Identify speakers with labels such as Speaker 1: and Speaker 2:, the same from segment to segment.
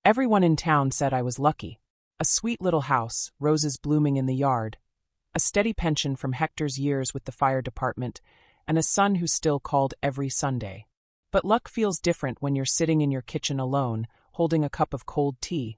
Speaker 1: Everyone in town said I was lucky. A sweet little house, roses blooming in the yard, a steady pension from Hector's years with the fire department, and a son who still called every Sunday. But luck feels different when you're sitting in your kitchen alone, holding a cup of cold tea,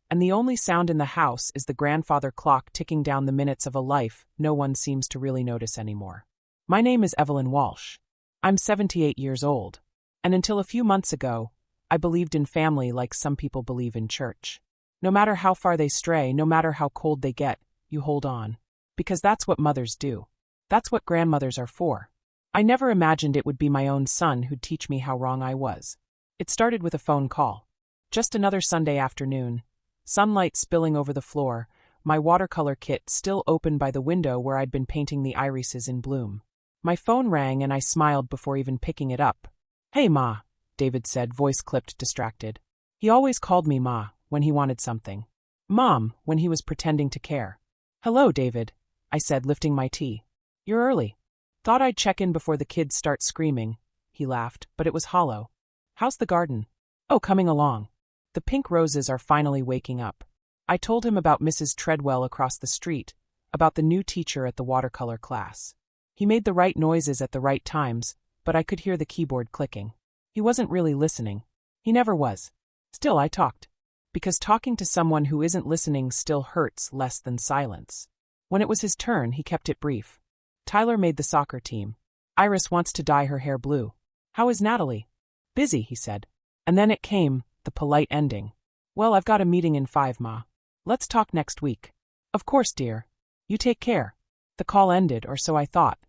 Speaker 1: and the only sound in the house is the grandfather clock ticking down the minutes of a life no one seems to really notice anymore. My name is Evelyn Walsh. I'm 78 years old, and until a few months ago, I believed in family like some people believe in church. No matter how far they stray, no matter how cold they get, you hold on. Because that's what mothers do. That's what grandmothers are for. I never imagined it would be my own son who'd teach me how wrong I was. It started with a phone call. Just another Sunday afternoon. Sunlight spilling over the floor, my watercolor kit still open by the window where I'd been painting the irises in bloom. My phone rang and I smiled before even picking it up. "Hey, Ma," David said, voice clipped, distracted. He always called me Ma when he wanted something. Mom when he was pretending to care. "Hello, David," I said, lifting my tea. "You're early." "Thought I'd check in before the kids start screaming," he laughed, but it was hollow. "How's the garden?" "Oh, coming along. The pink roses are finally waking up." I told him about Mrs. Treadwell across the street, about the new teacher at the watercolor class. He made the right noises at the right times, but I could hear the keyboard clicking. He wasn't really listening. He never was. Still, I talked. Because talking to someone who isn't listening still hurts less than silence. When it was his turn, he kept it brief. "Tyler made the soccer team. Iris wants to dye her hair blue. How is Natalie?" "Busy," he said. And then it came, the polite ending. "Well, I've got a meeting in 5, Ma. Let's talk next week." "Of course, dear. You take care." The call ended, or so I thought.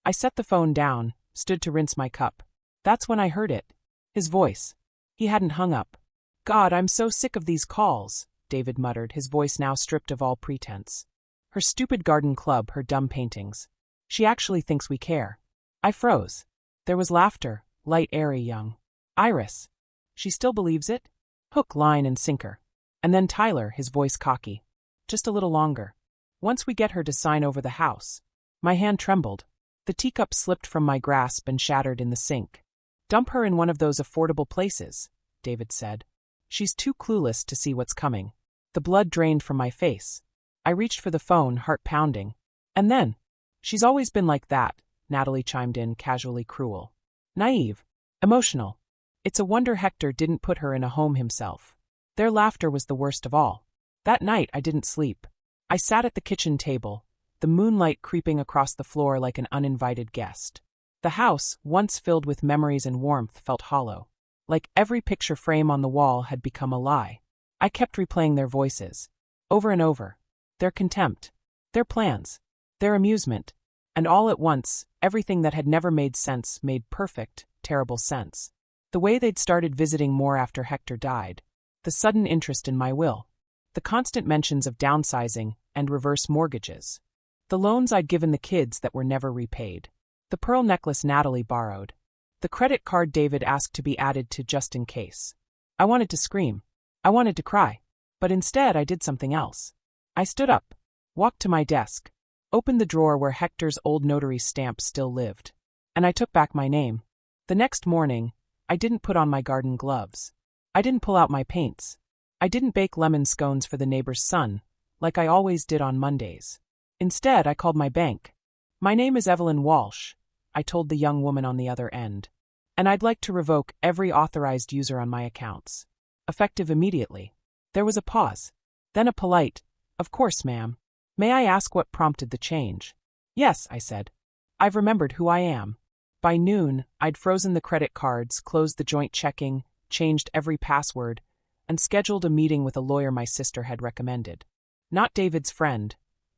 Speaker 1: I set the phone down, stood to rinse my cup. That's when I heard it. His voice. He hadn't hung up. "God, I'm so sick of these calls," David muttered, his voice now stripped of all pretense. "Her stupid garden club, her dumb paintings. She actually thinks we care." I froze. There was laughter, light, airy, young. "Iris. She still believes it?" Hook, line, and sinker. And then Tyler, his voice cocky. "Just a little longer. Once we get her to sign over the house." My hand trembled. The teacup slipped from my grasp and shattered in the sink. "Dump her in one of those affordable places," David said. "She's too clueless to see what's coming." The blood drained from my face. I reached for the phone, heart pounding. "And then?" "She's always been like that," Natalie chimed in, casually cruel. "Naive. Emotional. It's a wonder Hector didn't put her in a home himself." Their laughter was the worst of all. That night I didn't sleep. I sat at the kitchen table, the moonlight creeping across the floor like an uninvited guest. The house, once filled with memories and warmth, felt hollow. Like every picture frame on the wall had become a lie. I kept replaying their voices. Over and over. Their contempt. Their plans. Their amusement. And all at once, everything that had never made sense made perfect, terrible sense. The way they'd started visiting more after Hector died. The sudden interest in my will. The constant mentions of downsizing and reverse mortgages. The loans I'd given the kids that were never repaid. The pearl necklace Natalie borrowed. The credit card David asked to be added to just in case. I wanted to scream. I wanted to cry. But instead I did something else. I stood up, walked to my desk, opened the drawer where Hector's old notary stamp still lived. And I took back my name. The next morning, I didn't put on my garden gloves. I didn't pull out my paints. I didn't bake lemon scones for the neighbor's son, like I always did on Mondays. Instead, I called my bank. "My name is Evelyn Walsh," I told the young woman on the other end. "And I'd like to revoke every authorized user on my accounts. Effective immediately." There was a pause. Then a polite, "Of course, ma'am. May I ask what prompted the change?" "Yes," I said. "I've remembered who I am." By noon, I'd frozen the credit cards, closed the joint checking, changed every password, and scheduled a meeting with a lawyer my sister had recommended. Not David's friend,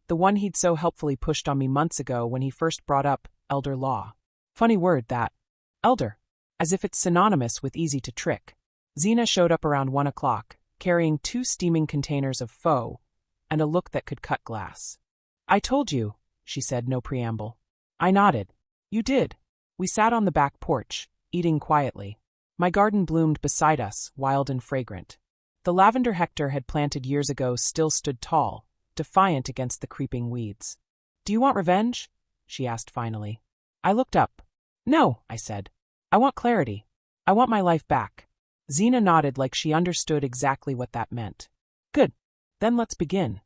Speaker 1: the one he'd so helpfully pushed on me months ago when he first brought up elder law. Funny word, that. Elder. As if it's synonymous with easy to trick. Zena showed up around 1 o'clock, carrying 2 steaming containers of pho, and a look that could cut glass. "I told you," she said, no preamble. I nodded. "You did." We sat on the back porch, eating quietly. My garden bloomed beside us, wild and fragrant. The lavender Hector had planted years ago still stood tall, defiant against the creeping weeds. "Do you want revenge?" she asked finally. I looked up. "No," I said. "I want clarity. I want my life back." Zena nodded like she understood exactly what that meant. Good. Then let's begin.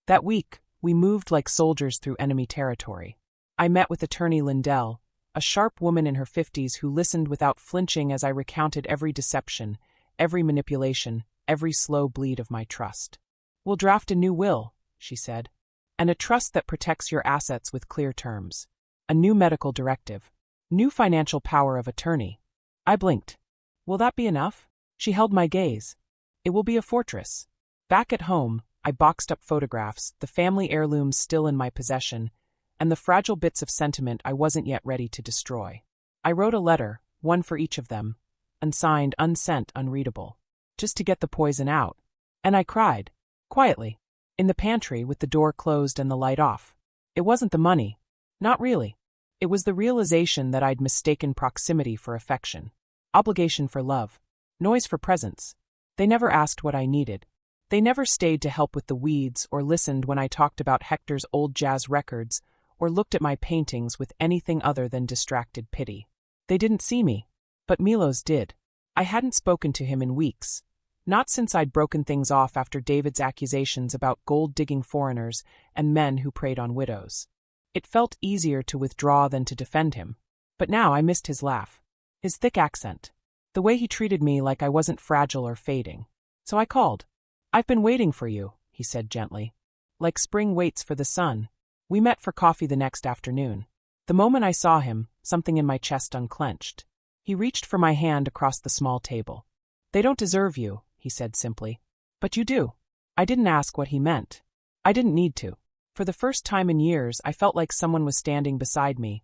Speaker 1: That week, we moved like soldiers through enemy territory. I met with attorney Lindell, a sharp woman in her 50s who listened without flinching as I recounted every deception, every manipulation, every slow bleed of my trust. We'll draft a new will, she said, and a trust that protects your assets with clear terms. A new medical directive. New financial power of attorney. I blinked. Will that be enough? She held my gaze. It will be a fortress. Back at home, I boxed up photographs, the family heirlooms still in my possession, and the fragile bits of sentiment I wasn't yet ready to destroy. I wrote a letter, one for each of them, and signed unsent, unreadable, just to get the poison out. And I cried, quietly, in the pantry with the door closed and the light off. It wasn't the money. Not really. It was the realization that I'd mistaken proximity for affection, obligation for love, noise for presence. They never asked what I needed. They never stayed to help with the weeds or listened when I talked about Hector's old jazz records or looked at my paintings with anything other than distracted pity. They didn't see me, but Milos did. I hadn't spoken to him in weeks, not since I'd broken things off after David's accusations about gold-digging foreigners and men who preyed on widows. It felt easier to withdraw than to defend him, but now I missed his laugh, his thick accent, the way he treated me like I wasn't fragile or fading. So I called. I've been waiting for you, he said gently. Like spring waits for the sun. We met for coffee the next afternoon. The moment I saw him, something in my chest unclenched. He reached for my hand across the small table. They don't deserve you, he said simply. But you do. I didn't ask what he meant. I didn't need to. For the first time in years, I felt like someone was standing beside me.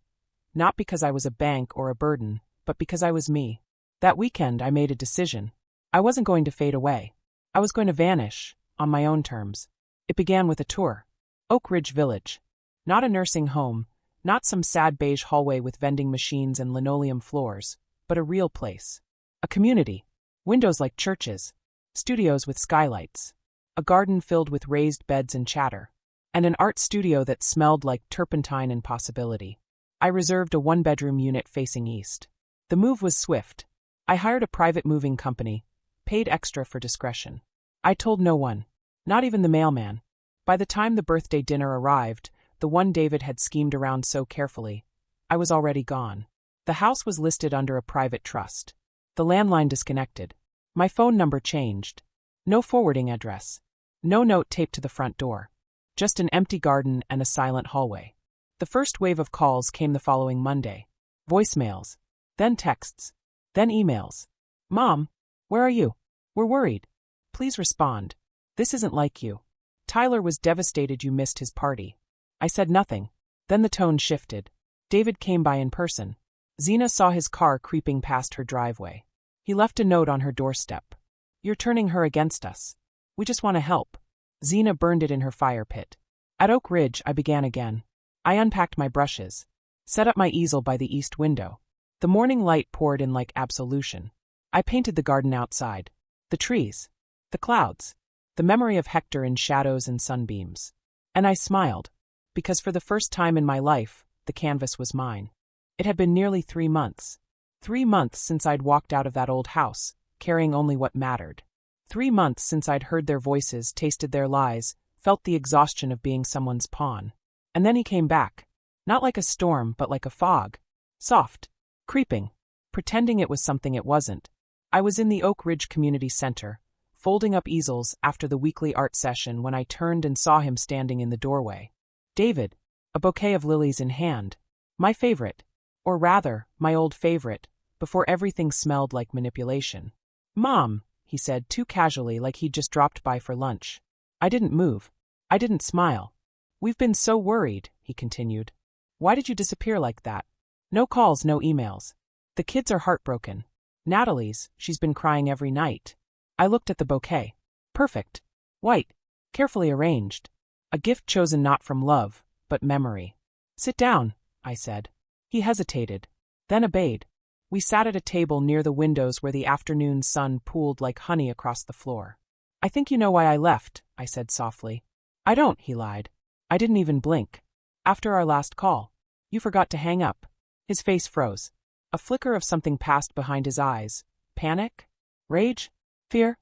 Speaker 1: Not because I was a bank or a burden, but because I was me. That weekend, I made a decision. I wasn't going to fade away. I was going to vanish, on my own terms. It began with a tour. Oak Ridge Village. Not a nursing home, not some sad beige hallway with vending machines and linoleum floors, but a real place. A community. Windows like churches. Studios with skylights. A garden filled with raised beds and chatter. And an art studio that smelled like turpentine and possibility. I reserved a one-bedroom unit facing east. The move was swift. I hired a private moving company, paid extra for discretion. I told no one, not even the mailman. By the time the birthday dinner arrived, the one David had schemed around so carefully, I was already gone. The house was listed under a private trust. The landline disconnected. My phone number changed. No forwarding address. No note taped to the front door. Just an empty garden and a silent hallway. The first wave of calls came the following Monday. Voicemails. Then texts. Then emails. Mom, where are you? We're worried. Please respond. This isn't like you. Tyler was devastated you missed his party. I said nothing. Then the tone shifted. David came by in person. Zena saw his car creeping past her driveway. He left a note on her doorstep. You're turning her against us. We just want to help. Zena burned it in her fire pit. At Oak Ridge, I began again. I unpacked my brushes. Set up my easel by the east window. The morning light poured in like absolution. I painted the garden outside. The trees. The clouds. The memory of Hector in shadows and sunbeams. And I smiled. Because for the first time in my life, the canvas was mine. It had been nearly 3 months. 3 months since I'd walked out of that old house, carrying only what mattered. 3 months since I'd heard their voices, tasted their lies, felt the exhaustion of being someone's pawn. And then he came back. Not like a storm, but like a fog. Soft. Creeping. Pretending it was something it wasn't. I was in the Oak Ridge Community Center, folding up easels after the weekly art session when I turned and saw him standing in the doorway. David, a bouquet of lilies in hand. My favorite. Or rather, my old favorite, before everything smelled like manipulation. Mom, he said too casually like he'd just dropped by for lunch. I didn't move. I didn't smile. We've been so worried, he continued. Why did you disappear like that? No calls, no emails. The kids are heartbroken. Natalie's, she's been crying every night. I looked at the bouquet. Perfect. White. Carefully arranged. A gift chosen not from love, but memory. Sit down, I said. He hesitated, then obeyed. We sat at a table near the windows where the afternoon sun pooled like honey across the floor. I think you know why I left, I said softly. I don't, he lied. I didn't even blink. After our last call. You forgot to hang up. His face froze. A flicker of something passed behind his eyes. Panic? Rage? Fear?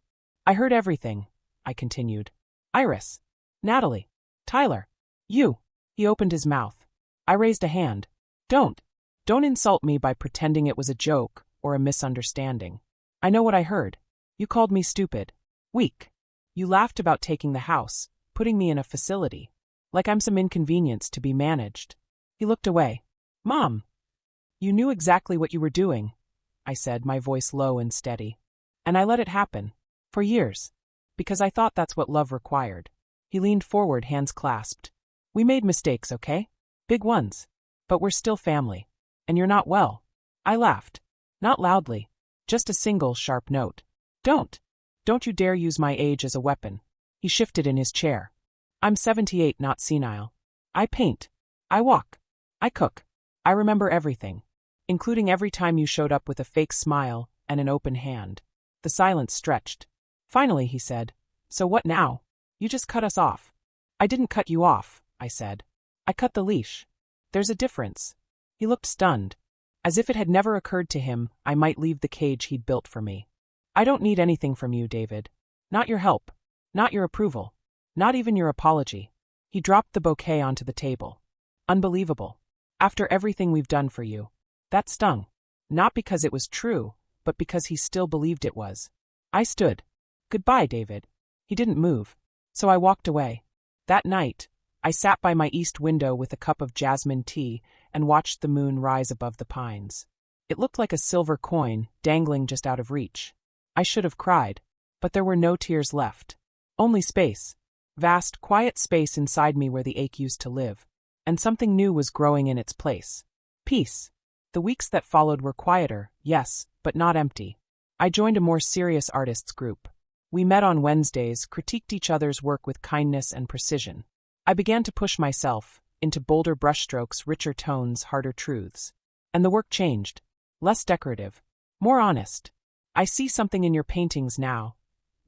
Speaker 1: I heard everything, I continued. Iris. Natalie. Tyler. You. He opened his mouth. I raised a hand. Don't insult me by pretending it was a joke or a misunderstanding. I know what I heard. You called me stupid. Weak. You laughed about taking the house, putting me in a facility. Like I'm some inconvenience to be managed. He looked away. Mom. You knew exactly what you were doing, I said, my voice low and steady. And I let it happen. For years. Because I thought that's what love required. He leaned forward, hands clasped. We made mistakes, okay? Big ones. But we're still family. And you're not well. I laughed. Not loudly. Just a single sharp note. Don't you dare use my age as a weapon. He shifted in his chair. I'm 78, not senile. I paint. I walk. I cook. I remember everything. Including every time you showed up with a fake smile and an open hand. The silence stretched. Finally, he said, So what now? You just cut us off. I didn't cut you off, I said. I cut the leash. There's a difference. He looked stunned. As if it had never occurred to him I might leave the cage he'd built for me. I don't need anything from you, David. Not your help. Not your approval. Not even your apology. He dropped the bouquet onto the table. Unbelievable. After everything we've done for you. That stung. Not because it was true, but because he still believed it was. I stood. Goodbye, David. He didn't move. So I walked away. That night, I sat by my east window with a cup of jasmine tea and watched the moon rise above the pines. It looked like a silver coin, dangling just out of reach. I should have cried, but there were no tears left. Only space. Vast, quiet space inside me where the ache used to live. And something new was growing in its place. Peace. The weeks that followed were quieter, yes, but not empty. I joined a more serious artists group. We met on Wednesdays, critiqued each other's work with kindness and precision. I began to push myself into bolder brushstrokes, richer tones, harder truths. And the work changed. Less decorative. More honest. I see something in your paintings now,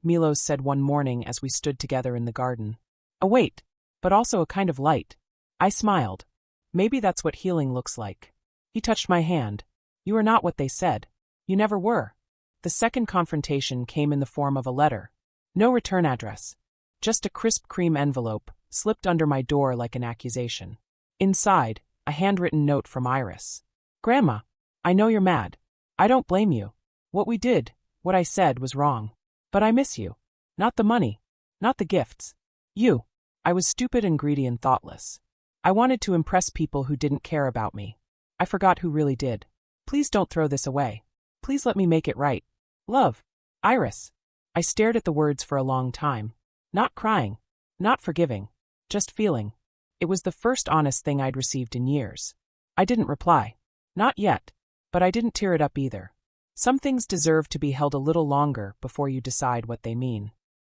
Speaker 1: Milos said one morning as we stood together in the garden. A weight, but also a kind of light. I smiled. Maybe that's what healing looks like. He touched my hand. You are not what they said. You never were. The second confrontation came in the form of a letter. No return address. Just a crisp cream envelope, slipped under my door like an accusation. Inside, a handwritten note from Iris. Grandma, I know you're mad. I don't blame you. What we did, what I said was wrong. But I miss you. Not the money. Not the gifts. You. I was stupid and greedy and thoughtless. I wanted to impress people who didn't care about me. I forgot who really did. Please don't throw this away. Please let me make it right. Love. Iris. I stared at the words for a long time. Not crying. Not forgiving. Just feeling. It was the first honest thing I'd received in years. I didn't reply. Not yet. But I didn't tear it up either. Some things deserve to be held a little longer before you decide what they mean.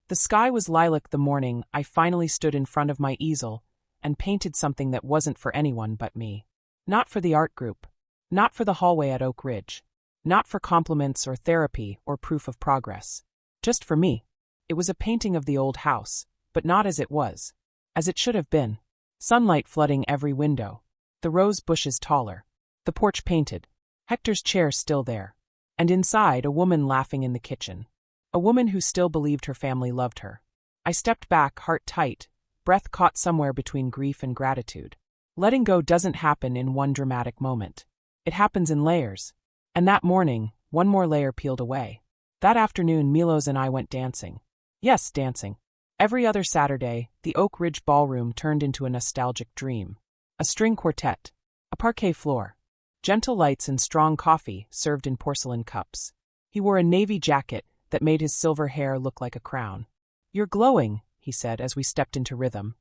Speaker 1: The sky was lilac the morning I finally stood in front of my easel and painted something that wasn't for anyone but me. Not for the art group. Not for the hallway at Oak Ridge. Not for compliments or therapy or proof of progress. Just for me. It was a painting of the old house, but not as it was. As it should have been. Sunlight flooding every window. The rose bushes taller. The porch painted. Hector's chair still there. And inside, a woman laughing in the kitchen. A woman who still believed her family loved her. I stepped back, heart tight, breath caught somewhere between grief and gratitude. Letting go doesn't happen in one dramatic moment. It happens in layers. And that morning, one more layer peeled away. That afternoon, Milos and I went dancing. Yes, dancing. Every other Saturday, the Oak Ridge ballroom turned into a nostalgic dream. A string quartet. A parquet floor. Gentle lights and strong coffee served in porcelain cups. He wore a navy jacket that made his silver hair look like a crown. You're glowing, he said as we stepped into rhythm.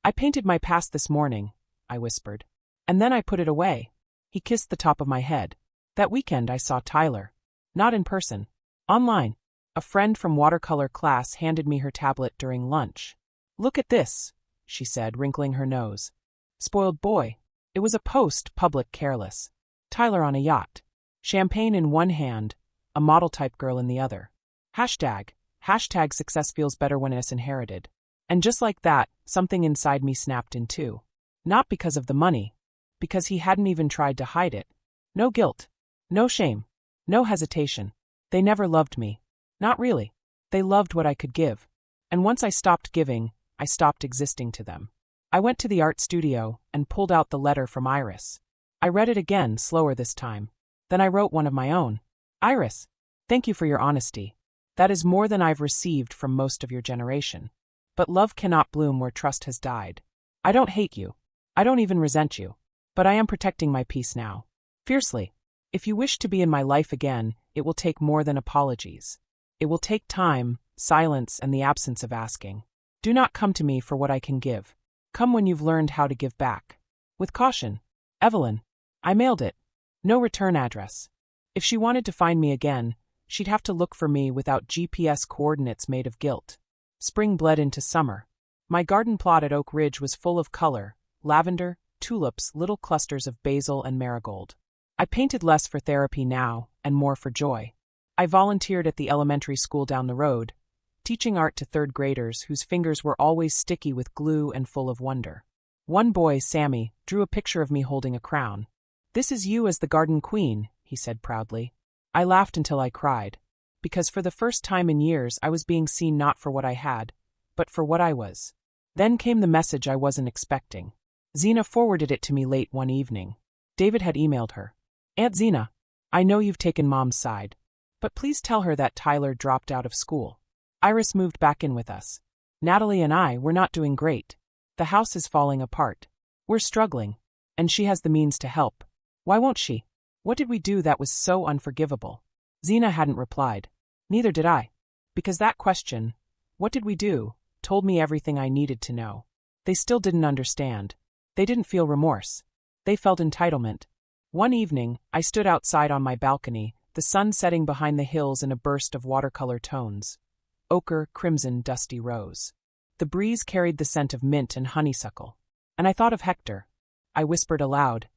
Speaker 1: I painted my past this morning, I whispered. And then I put it away. He kissed the top of my head. That weekend I saw Tyler. Not in person. Online. A friend from watercolor class handed me her tablet during lunch. Look at this, she said, wrinkling her nose. Spoiled boy. It was a post, public, careless. Tyler on a yacht. Champagne in one hand, a model-type girl in the other. Hashtag success feels better when it's inherited. And just like that, something inside me snapped in two. Not because of the money. Because he hadn't even tried to hide it. No guilt. No shame. No hesitation. They never loved me. Not really. They loved what I could give. And once I stopped giving, I stopped existing to them. I went to the art studio and pulled out the letter from Iris. I read it again, slower this time. Then I wrote one of my own. Iris, thank you for your honesty. That is more than I've received from most of your generation. But love cannot bloom where trust has died. I don't hate you. I don't even resent you. But I am protecting my peace now. Fiercely. If you wish to be in my life again, it will take more than apologies. It will take time, silence, and the absence of asking. Do not come to me for what I can give. Come when you've learned how to give back. With caution. Evelyn. I mailed it. No return address. If she wanted to find me again, she'd have to look for me without GPS coordinates made of guilt. Spring bled into summer. My garden plot at Oak Ridge was full of color: lavender, tulips, little clusters of basil and marigold. I painted less for therapy now, and more for joy. I volunteered at the elementary school down the road, teaching art to third graders whose fingers were always sticky with glue and full of wonder. One boy, Sammy, drew a picture of me holding a crown. "This is you as the garden queen," he said proudly. I laughed until I cried, because for the first time in years I was being seen not for what I had, but for what I was. Then came the message I wasn't expecting. Zena forwarded it to me late one evening. David had emailed her. "Aunt Zena, I know you've taken Mom's side, but please tell her that Tyler dropped out of school. Iris moved back in with us. Natalie and I, we're not doing great. The house is falling apart. We're struggling, and she has the means to help. Why won't she? What did we do that was so unforgivable?" Zena hadn't replied. Neither did I. Because that question, what did we do, told me everything I needed to know. They still didn't understand. They didn't feel remorse. They felt entitlement. One evening, I stood outside on my balcony, the sun setting behind the hills in a burst of watercolor tones. Ochre, crimson, dusty rose. The breeze carried the scent of mint and honeysuckle. And I thought of Hector. I whispered aloud,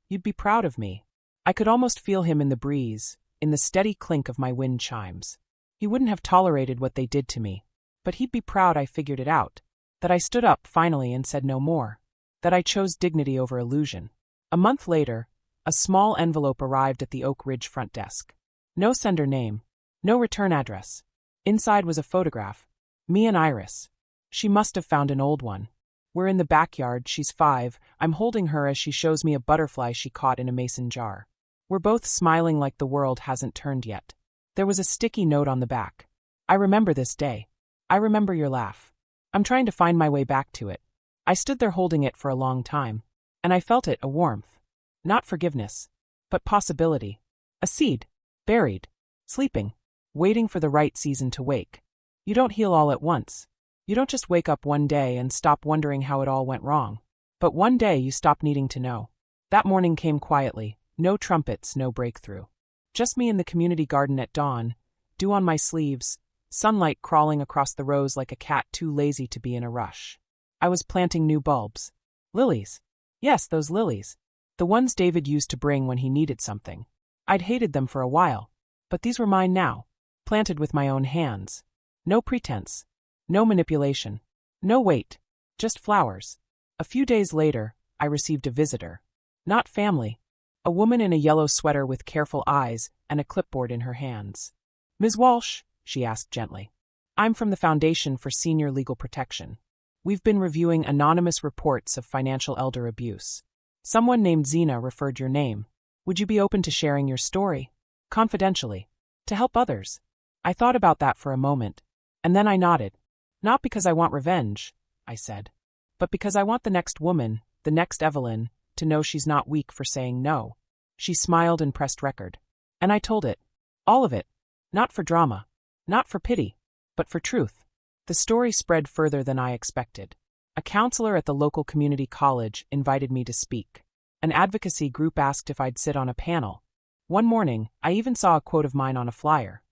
Speaker 1: "You'd be proud of me." I could almost feel him in the breeze, in the steady clink of my wind chimes. He wouldn't have tolerated what they did to me, but he'd be proud I figured it out, that I stood up finally and said no more, that I chose dignity over illusion. A month later, a small envelope arrived at the Oak Ridge front desk. No sender name, no return address. Inside was a photograph. Me and Iris. She must have found an old one. We're in the backyard, she's 5, I'm holding her as she shows me a butterfly she caught in a mason jar. We're both smiling like the world hasn't turned yet. There was a sticky note on the back. "I remember this day. I remember your laugh. I'm trying to find my way back to it." I stood there holding it for a long time, and I felt it, a warmth. Not forgiveness, but possibility. A seed, buried, sleeping, waiting for the right season to wake. You don't heal all at once. You don't just wake up one day and stop wondering how it all went wrong. But one day you stop needing to know. That morning came quietly, no trumpets, no breakthrough. Just me in the community garden at dawn, dew on my sleeves, sunlight crawling across the rows like a cat too lazy to be in a rush. I was planting new bulbs. Lilies. Yes, those lilies. The ones David used to bring when he needed something. I'd hated them for a while, but these were mine now, planted with my own hands. No pretense. No manipulation. No wait. Just flowers. A few days later, I received a visitor. Not family. A woman in a yellow sweater with careful eyes and a clipboard in her hands. "Ms. Walsh," she asked gently. "I'm from the Foundation for Senior Legal Protection. We've been reviewing anonymous reports of financial elder abuse. Someone named Zena referred your name. Would you be open to sharing your story? Confidentially. To help others?" I thought about that for a moment, and then I nodded. "Not because I want revenge," I said, "but because I want the next woman, the next Evelyn, to know she's not weak for saying no." She smiled and pressed record. And I told it. All of it. Not for drama. Not for pity. But for truth. The story spread further than I expected. A counselor at the local community college invited me to speak. An advocacy group asked if I'd sit on a panel. One morning, I even saw a quote of mine on a flyer.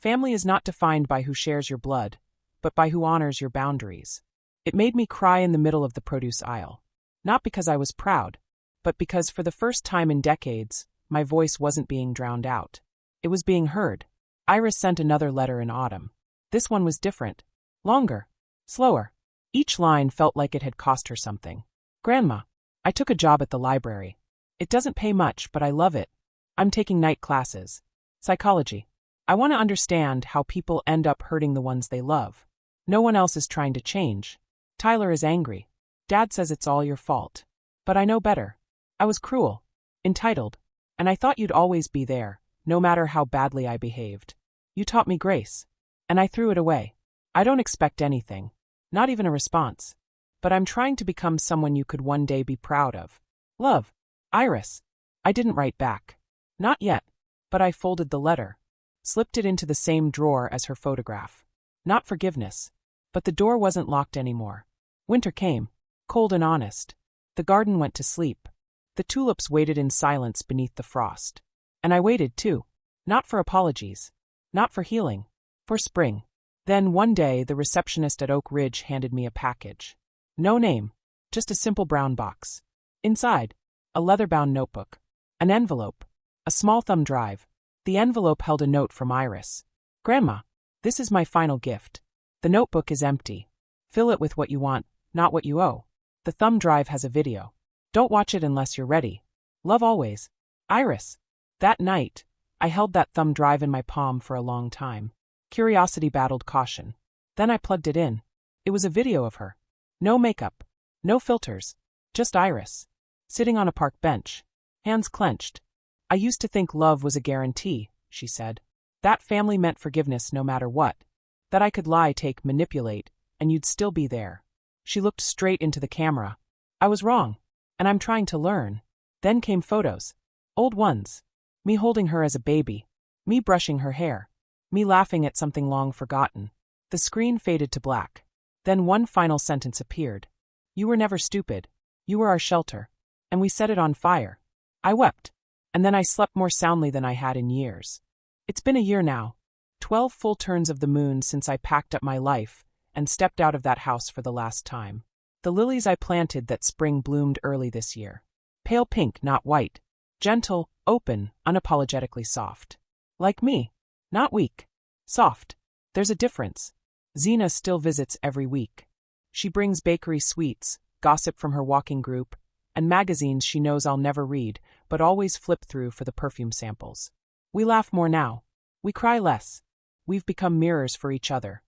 Speaker 1: "Family is not defined by who shares your blood, but by who honors your boundaries." It made me cry in the middle of the produce aisle. Not because I was proud, but because for the first time in decades, my voice wasn't being drowned out. It was being heard. Iris sent another letter in autumn. This one was different. Longer. Slower. Each line felt like it had cost her something. "Grandma, I took a job at the library. It doesn't pay much, but I love it. I'm taking night classes. Psychology. I want to understand how people end up hurting the ones they love. No one else is trying to change. Tyler is angry. Dad says it's all your fault. But I know better. I was cruel, entitled, and I thought you'd always be there, no matter how badly I behaved. You taught me grace, and I threw it away. I don't expect anything, not even a response. But I'm trying to become someone you could one day be proud of. Love, Iris. I didn't write back. Not yet. But I folded the letter, slipped it into the same drawer as her photograph. Not forgiveness. But the door wasn't locked anymore. Winter came, cold and honest. The garden went to sleep. The tulips waited in silence beneath the frost. And I waited too. Not for apologies. Not for healing. For spring. Then one day the receptionist at Oak Ridge handed me a package. No name. Just a simple brown box. Inside, a leather-bound notebook. An envelope. A small thumb drive. The envelope held a note from Iris. Grandma, this is my final gift. The notebook is empty. Fill it with what you want, not what you owe. The thumb drive has a video. Don't watch it unless you're ready. Love always. Iris. That night, I held that thumb drive in my palm for a long time. Curiosity battled caution. Then I plugged it in. It was a video of her. No makeup. No filters. Just Iris. Sitting on a park bench. Hands clenched. I used to think love was a guarantee, she said. That family meant forgiveness no matter what. That I could lie, take, manipulate, and you'd still be there. She looked straight into the camera. I was wrong. And I'm trying to learn. Then came photos. Old ones. Me holding her as a baby. Me brushing her hair. Me laughing at something long forgotten. The screen faded to black. Then one final sentence appeared. You were never stupid. You were our shelter. And we set it on fire. I wept. And then I slept more soundly than I had in years. It's been a year now. 12 full turns of the moon since I packed up my life and stepped out of that house for the last time. The lilies I planted that spring bloomed early this year. Pale pink, not white. Gentle, open, unapologetically soft. Like me. Not weak. Soft. There's a difference. Zena still visits every week. She brings bakery sweets, gossip from her walking group, and magazines she knows I'll never read, but always flip through for the perfume samples. We laugh more now. We cry less. We've become mirrors for each other.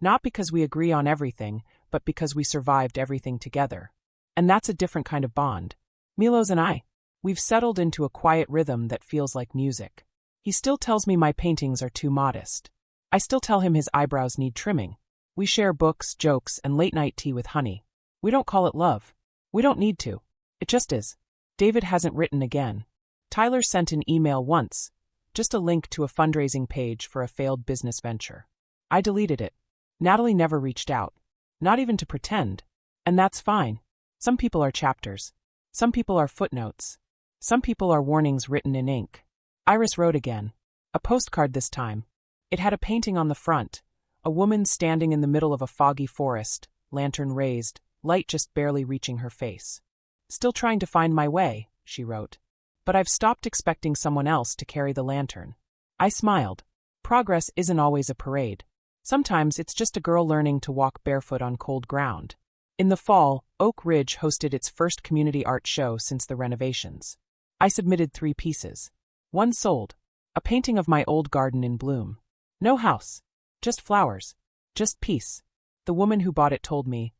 Speaker 1: Not because we agree on everything, but because we survived everything together. And that's a different kind of bond. Milos and I. We've settled into a quiet rhythm that feels like music. He still tells me my paintings are too modest. I still tell him his eyebrows need trimming. We share books, jokes, and late-night tea with honey. We don't call it love. We don't need to. It just is. David hasn't written again. Tyler sent an email once. Just a link to a fundraising page for a failed business venture. I deleted it. Natalie never reached out. Not even to pretend. And that's fine. Some people are chapters. Some people are footnotes. Some people are warnings written in ink. Iris wrote again. A postcard this time. It had a painting on the front. A woman standing in the middle of a foggy forest, lantern raised, light just barely reaching her face. Still trying to find my way, she wrote. But I've stopped expecting someone else to carry the lantern. I smiled. Progress isn't always a parade. Sometimes it's just a girl learning to walk barefoot on cold ground. In the fall, Oak Ridge hosted its first community art show since the renovations. I submitted 3 pieces. One sold. A painting of my old garden in bloom. No house. Just flowers. Just peace. The woman who bought it told me,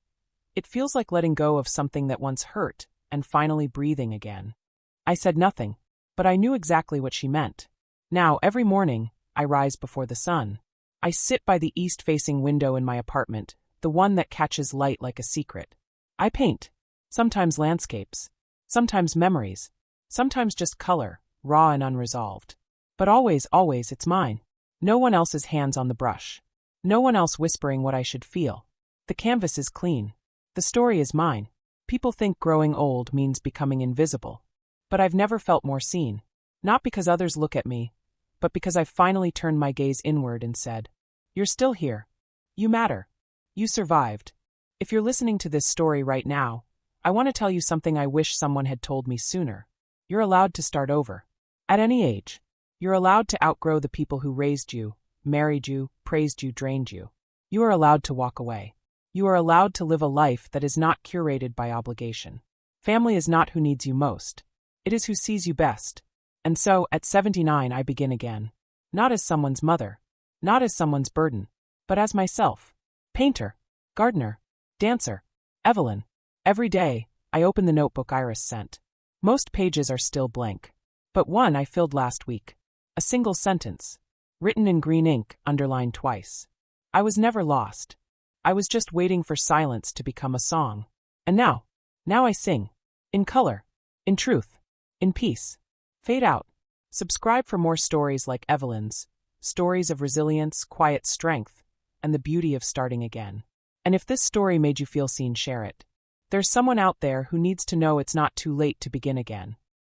Speaker 1: "It feels like letting go of something that once hurt and finally breathing again." I said nothing, but I knew exactly what she meant. Now, every morning, I rise before the sun. I sit by the east-facing window in my apartment, the one that catches light like a secret. I paint. Sometimes landscapes. Sometimes memories. Sometimes just color, raw and unresolved. But always, always, it's mine. No one else's hands on the brush. No one else whispering what I should feel. The canvas is clean. The story is mine. People think growing old means becoming invisible. But I've never felt more seen. Not because others look at me, but because I've finally turned my gaze inward and said, "You're still here. You matter. You survived." If you're listening to this story right now, I want to tell you something I wish someone had told me sooner. You're allowed to start over. At any age. You're allowed to outgrow the people who raised you, married you, praised you, drained you. You are allowed to walk away. You are allowed to live a life that is not curated by obligation. Family is not who needs you most. It is who sees you best. And so, at 79, I begin again. Not as someone's mother. Not as someone's burden. But as myself. Painter. Gardener. Dancer. Evelyn. Every day, I open the notebook Iris sent. Most pages are still blank. But one I filled last week. A single sentence. Written in green ink, underlined twice. I was never lost. I was just waiting for silence to become a song. And now I sing. In color. In truth. In peace. Fade out. Subscribe for more stories like Evelyn's. Stories of resilience, quiet strength, and the beauty of starting again. And if this story made you feel seen, share it. There's someone out there who needs to know it's not too late to begin again.